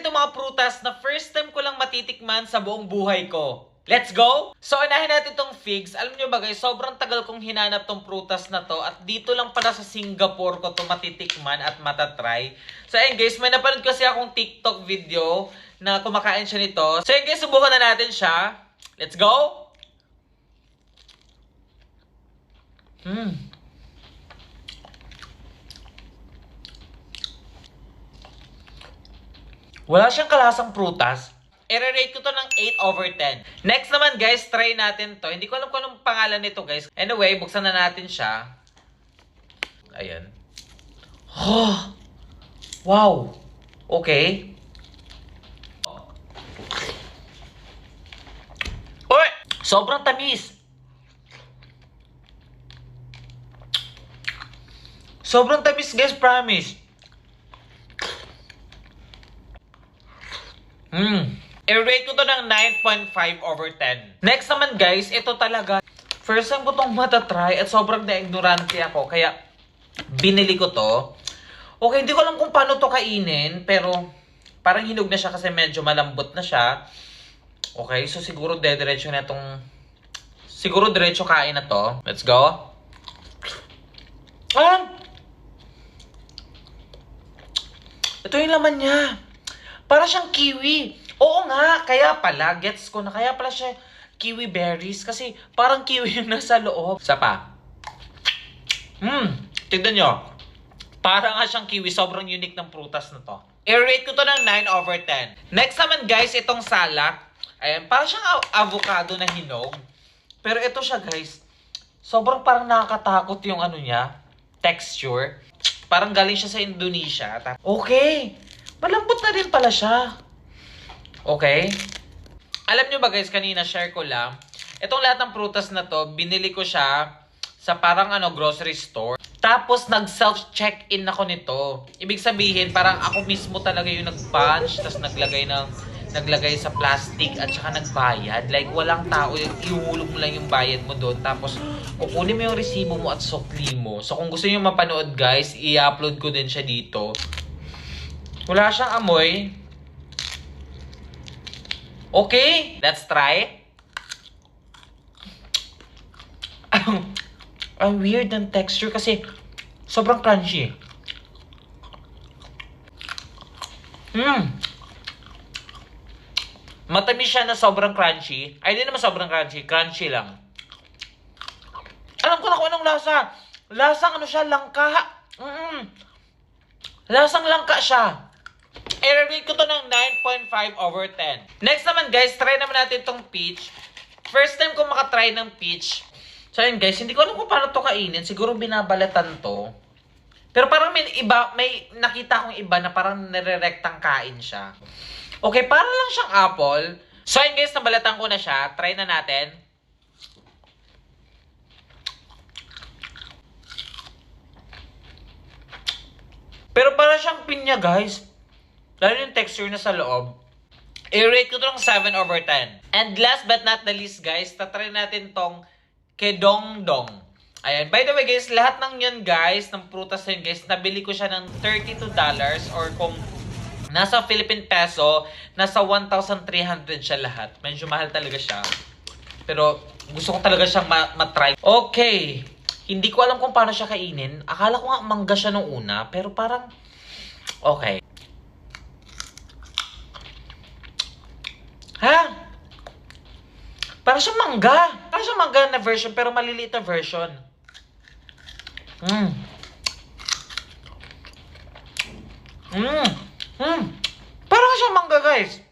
itong mga prutas na first time ko lang matitikman sa buong buhay ko. Let's go! So, unahin natin itong figs. Alam nyo ba guys, sobrang tagal kong hinanap tong prutas na to at dito lang pala sa Singapore ko to matitikman at matatry. So, ayun guys, may napanood kasi akong TikTok video na kumakain siya nito. So, ayun guys, subukan na natin siya. Let's go! Wala siyang kalasang prutas. I-rate ko to ng 8/10. Next naman guys, try natin to. Hindi ko alam kung anong pangalan nito guys. Anyway, buksan na natin siya. Ayan. Oh! Wow! Okay. Uy! Sobrang tamis. Sobrang tamis guys, promise. I-rate ko to ng 9.5/10. Next naman guys, ito talaga. First time ko tong matatry at sobrang na-ignorante ako. Kaya, binili ko to. Okay, hindi ko alam kung paano to kainin. Pero, parang hinog na siya kasi medyo malambot na siya. Okay, so siguro diretso na itong... Siguro diretso kain na to. Let's go. Ito yung laman niya. Para siyang kiwi. Oo nga, kaya pala, gets ko na. Kaya pala siya kiwi berries. Kasi parang kiwi yung nasa loob. Isa pa. Tignan nyo. Parang nga siyang kiwi. Sobrang unique ng prutas na to. I-rate ko to ng 9/10. Next naman guys, itong salak. Ayan, parang siyang avocado na hinog. Pero ito siya guys. Sobrang parang nakakatakot yung ano niya. Texture. Parang galing siya sa Indonesia. Okay. Malambot na rin pala siya. Okay. Alam nyo ba guys, kanina share ko lang. Itong lahat ng prutas na to, binili ko siya sa parang grocery store. Tapos nag-self-check-in ako nito. Ibig sabihin, parang ako mismo talaga yung nag-punch, tapos naglagay sa plastic at saka nagbayad. Like, walang tao, ihulog mo lang yung bayad mo doon. Tapos, kukunin mo yung resibo mo at sukli mo. So, kung gusto nyo mapanood guys, i-upload ko din siya dito. Wala siyang amoy. Okay, let's try. Ang weird ng texture kasi sobrang crunchy. Matamis siya na sobrang crunchy. Ay, hindi naman sobrang crunchy. Crunchy lang. Alam ko na kung anong lasa. Lasang siya, langka. Lasang langka siya. I-rate ko to ng 9.5/10. Next naman guys, try naman natin itong peach. First time ko makatry ng peach. So yun guys, hindi ko alam kung paano to kainin. Siguro binabalatan to. Pero parang may nakita akong iba na parang nire-rectang kain siya. Okay, parang lang siyang apple. So yun guys, nabalatan ko na siya. Try na natin. Pero parang siyang pinya guys. Lalo yung texture na sa loob. I-rate ko ito ng 7/10. And last but not the least guys, tatry natin tong kedongdong. Ayan. By the way guys, lahat ng yan guys, ng prutas yun guys, nabili ko siya ng $32 or kung nasa Philippine peso, nasa 1,300 siya lahat. Medyo mahal talaga siya. Pero gusto ko talaga siyang matry. Okay. Hindi ko alam kung paano siya kainin. Akala ko nga mangga siya nung una, pero parang okay. Ha? Parang siyang mangga. Parang siyang mangga na version, pero maliliit na version. Parang siyang mangga, guys.